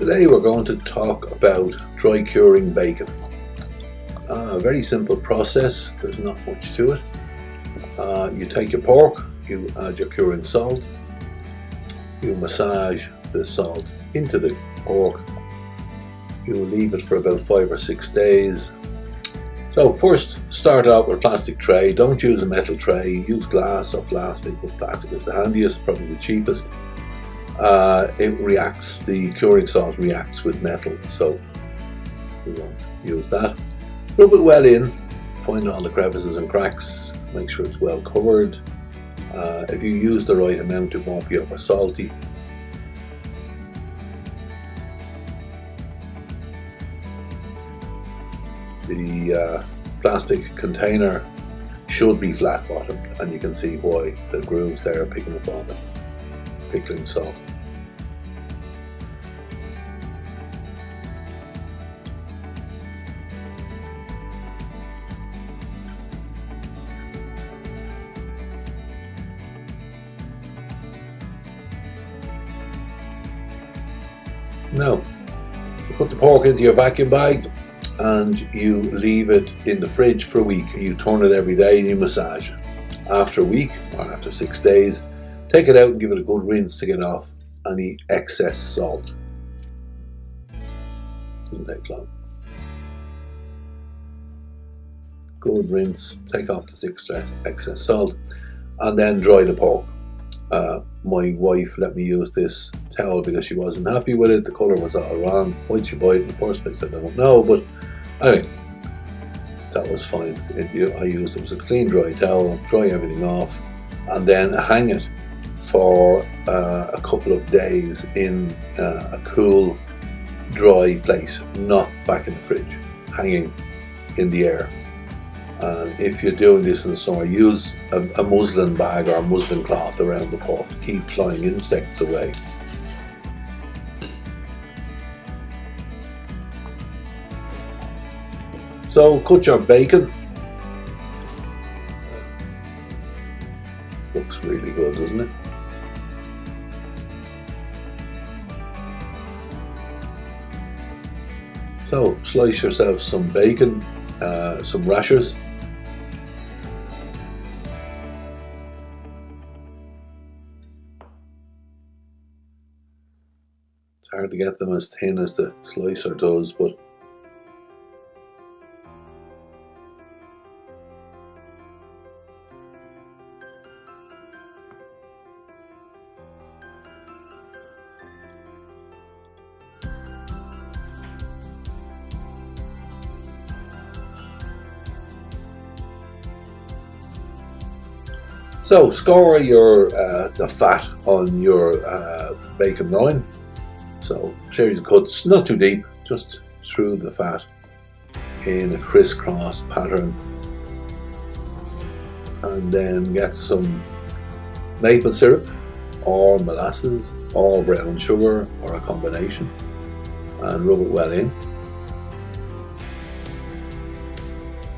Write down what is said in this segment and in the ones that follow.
Today we're going to talk about dry curing bacon. A very simple process, there's not much to it. You take your pork, you add your curing salt, you massage the salt into the pork, you leave it for about 5 or 6 days. So first start out with a plastic tray. Don't use a metal tray, use glass or plastic, but plastic is the handiest, probably the cheapest. The curing salt reacts with metal, so we won't use that. Rub it well in, find all the crevices and cracks, make sure it's well covered. If you use the right amount, it won't be over salty. The plastic container should be flat bottomed, and you can see why the grooves there are picking up on the pickling salt. Now, you put the pork into your vacuum bag and you leave it in the fridge for a week. You turn it every day and you massage it. After a week or after 6 days, take it out and give it a good rinse to get off any excess salt. Doesn't take long. Good rinse, take off the excess salt, and then dry the pork. My wife let me use this towel because she wasn't happy with it. The colour was all wrong. Why'd she buy it in the first place? I don't know, but anyway, that was fine. It was a clean dry towel, dry everything off, and then hang it for a couple of days in a cool, dry place, not back in the fridge, hanging in the air. And if you're doing this in the summer, use a muslin bag or a muslin cloth around the pork to keep flying insects away. So cut your bacon. Looks really good, doesn't it? So slice yourself some bacon, some rashers. It's hard to get them as thin as the slicer does, but so score the fat on your bacon loin. So series of cuts, not too deep, just through the fat in a crisscross pattern. And then get some maple syrup or molasses or brown sugar or a combination and rub it well in.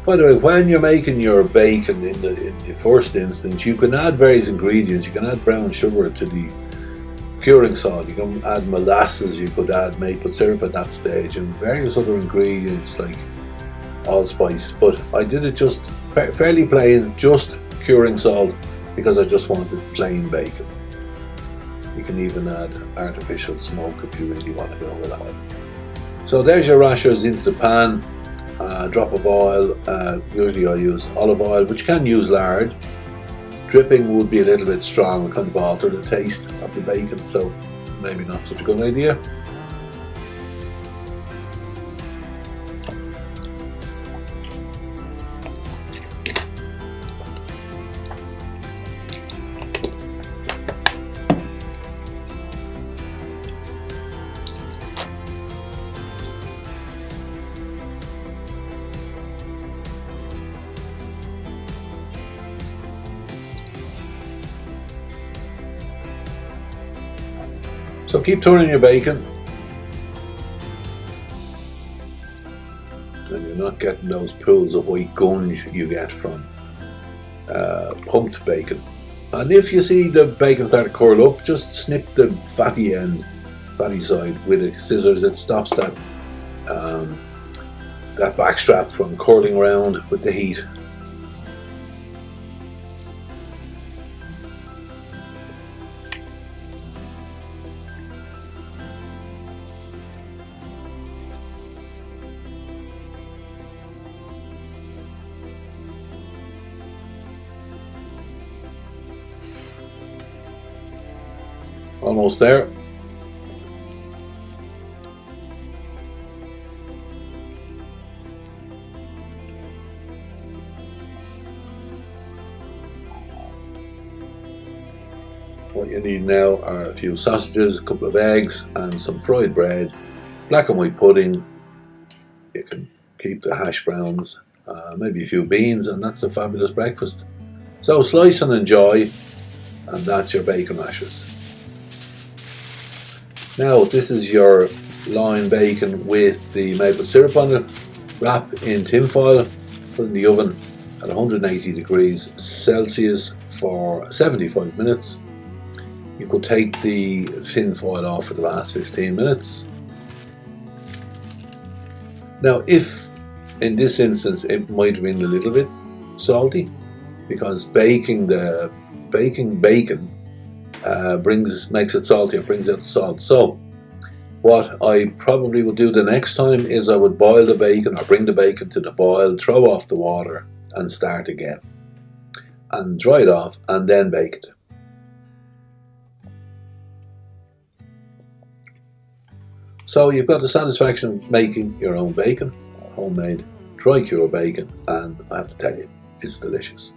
By the way, when you're making your bacon in the first instance, you can add various ingredients. You can add brown sugar to the curing salt, you can add molasses, you could add maple syrup at that stage, and various other ingredients like allspice. But I did it just fairly plain, just curing salt, because I just wanted plain bacon. You can even add artificial smoke if you really want to go with that. So there's your rashers into the pan. A drop of oil, usually I use olive oil, but you can use lard. Dripping would be a little bit strong and kind of alter the taste of the bacon, so maybe not such a good idea. So keep turning your bacon, and you're not getting those pools of white gunge you get from pumped bacon. And if you see the bacon start to curl up, just snip the fatty end fatty side with a scissors. It stops that back strap from curling around with the heat. Almost there. What you need now are a few sausages, a couple of eggs, and some fried bread, black and white pudding. You can keep the hash browns, maybe a few beans, and that's a fabulous breakfast. So slice and enjoy, and that's your bacon rashers. Now this is your line bacon with the maple syrup on it. Wrap in tin foil, put in the oven at 180 degrees Celsius for 75 minutes. You could take the tin foil off for the last 15 minutes. Now, if in this instance it might have been a little bit salty, because baking bacon makes it salty, it brings out the salt. So what I probably would do the next time is I would boil the bacon, or bring the bacon to the boil, throw off the water and start again, and dry it off and then bake it. So you've got the satisfaction of making your own bacon, homemade dry cure bacon, and I have to tell you, it's delicious.